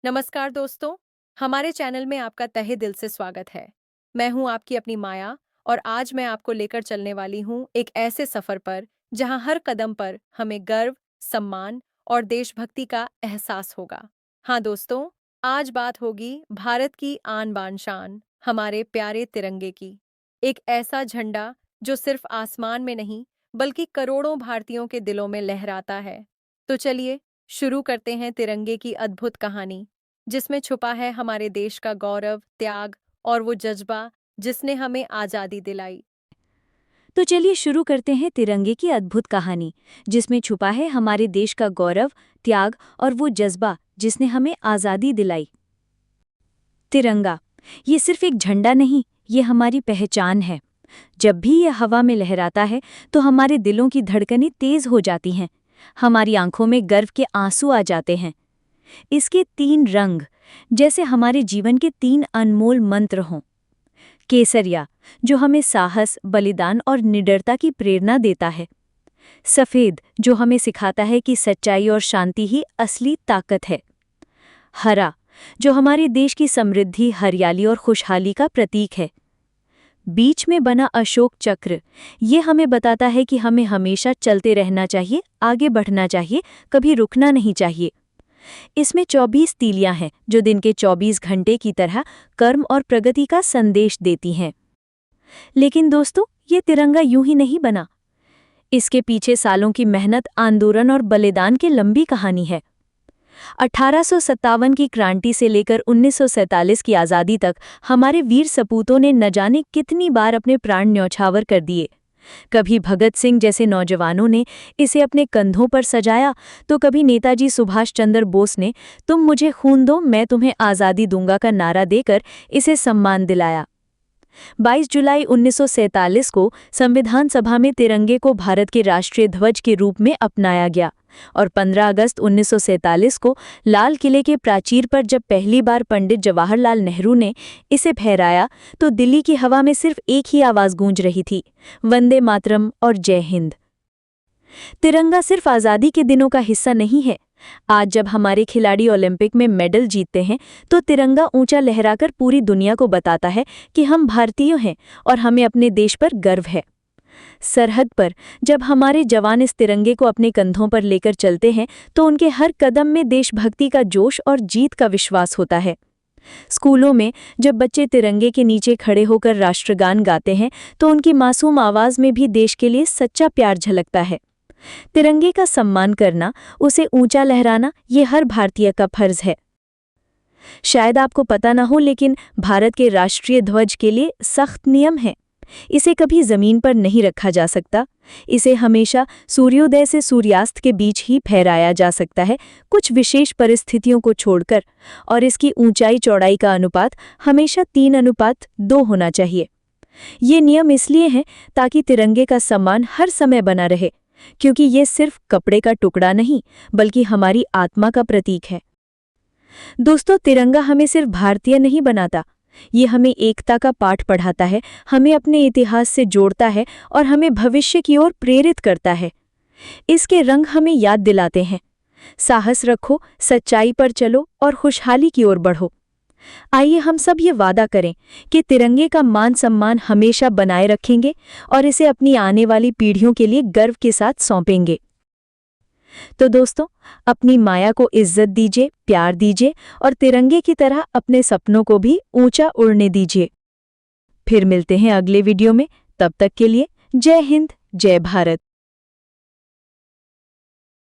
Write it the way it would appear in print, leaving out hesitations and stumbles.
नमस्कार दोस्तों, हमारे चैनल में आपका तहे दिल से स्वागत है। मैं हूं आपकी अपनी माया और आज मैं आपको लेकर चलने वाली हूं एक ऐसे सफर पर जहां हर कदम पर हमें गर्व, सम्मान और देशभक्ति का एहसास होगा। हाँ दोस्तों, आज बात होगी भारत की आन बान शान, हमारे प्यारे तिरंगे की। एक ऐसा झंडा जो सिर्फ आसमान में नहीं, बल्कि करोड़ों भारतीयों के दिलों में लहराता है। तो चलिए शुरू करते हैं तिरंगे की अद्भुत कहानी, जिसमें छुपा है हमारे देश का गौरव, त्याग और वो जज्बा जिसने हमें आज़ादी दिलाई। तो चलिए शुरू करते हैं तिरंगे की अद्भुत कहानी, जिसमें छुपा है हमारे देश का गौरव, त्याग और वो जज्बा जिसने हमें आज़ादी दिलाई। तिरंगा, ये सिर्फ एक झंडा नहीं, ये हमारी पहचान है। जब भी यह हवा में लहराता है तो हमारे दिलों की धड़कनें तेज हो जाती हैं, हमारी आंखों में गर्व के आंसू आ जाते हैं। इसके 3 रंग, जैसे हमारे जीवन के 3 अनमोल मंत्र हों। केसरिया, जो हमें साहस, बलिदान और निडरता की प्रेरणा देता है। सफेद, जो हमें सिखाता है कि सच्चाई और शांति ही असली ताकत है। हरा, जो हमारे देश की समृद्धि, हरियाली और खुशहाली का प्रतीक है। बीच में बना अशोक चक्र, ये हमें बताता है कि हमें हमेशा चलते रहना चाहिए, आगे बढ़ना चाहिए, कभी रुकना नहीं चाहिए। इसमें 24 तीलियां हैं जो दिन के 24 घंटे की तरह कर्म और प्रगति का संदेश देती हैं। लेकिन दोस्तों, ये तिरंगा यूं ही नहीं बना। इसके पीछे सालों की मेहनत, आंदोलन और बलिदान की लंबी कहानी है। 1857 की क्रांति से लेकर 1947 की आज़ादी तक हमारे वीर सपूतों ने न जाने कितनी बार अपने प्राण न्यौछावर कर दिए। कभी भगत सिंह जैसे नौजवानों ने इसे अपने कंधों पर सजाया, तो कभी नेताजी सुभाष चंद्र बोस ने तुम मुझे खून दो, मैं तुम्हें आज़ादी दूंगा का नारा देकर इसे सम्मान दिलाया। 22 जुलाई 1947 को संविधान सभा में तिरंगे को भारत के राष्ट्रीय ध्वज के रूप में अपनाया गया और 15 अगस्त 1947 को लाल किले के प्राचीर पर जब पहली बार पंडित जवाहरलाल नेहरू ने इसे फहराया तो दिल्ली की हवा में सिर्फ एक ही आवाज़ गूंज रही थी, वंदे मातरम और जय हिंद। तिरंगा सिर्फ आज़ादी के दिनों का हिस्सा नहीं है। आज जब हमारे खिलाड़ी ओलंपिक में मेडल जीतते हैं तो तिरंगा ऊंचा लहराकर पूरी दुनिया को बताता है कि हम भारतीय हैं और हमें अपने देश पर गर्व है। सरहद पर जब हमारे जवान इस तिरंगे को अपने कंधों पर लेकर चलते हैं तो उनके हर कदम में देशभक्ति का जोश और जीत का विश्वास होता है। स्कूलों में जब बच्चे तिरंगे के नीचे खड़े होकर राष्ट्रगान गाते हैं तो उनकी मासूम आवाज़ में भी देश के लिए सच्चा प्यार झलकता है। तिरंगे का सम्मान करना, उसे ऊंचा लहराना, ये हर भारतीय का फर्ज है। शायद आपको पता ना हो, लेकिन भारत के राष्ट्रीय ध्वज के लिए सख्त नियम हैं। इसे कभी जमीन पर नहीं रखा जा सकता। इसे हमेशा सूर्योदय से सूर्यास्त के बीच ही फहराया जा सकता है, कुछ विशेष परिस्थितियों को छोड़कर, और इसकी ऊंचाई चौड़ाई का अनुपात हमेशा 3:2 होना चाहिए। ये नियम इसलिए हैं ताकि तिरंगे का सम्मान हर समय बना रहे, क्योंकि ये सिर्फ कपड़े का टुकड़ा नहीं, बल्कि हमारी आत्मा का प्रतीक है। दोस्तों, तिरंगा हमें सिर्फ भारतीय नहीं बनाता, ये हमें एकता का पाठ पढ़ाता है, हमें अपने इतिहास से जोड़ता है और हमें भविष्य की ओर प्रेरित करता है। इसके रंग हमें याद दिलाते हैं, साहस रखो, सच्चाई पर चलो और खुशहाली की ओर बढ़ो। आइए हम सब ये वादा करें कि तिरंगे का मान सम्मान हमेशा बनाए रखेंगे और इसे अपनी आने वाली पीढ़ियों के लिए गर्व के साथ सौंपेंगे। तो दोस्तों, अपनी माया को इज्जत दीजिए, प्यार दीजिए और तिरंगे की तरह अपने सपनों को भी ऊंचा उड़ने दीजिए। फिर मिलते हैं अगले वीडियो में, तब तक के लिए जय हिंद, जय भारत।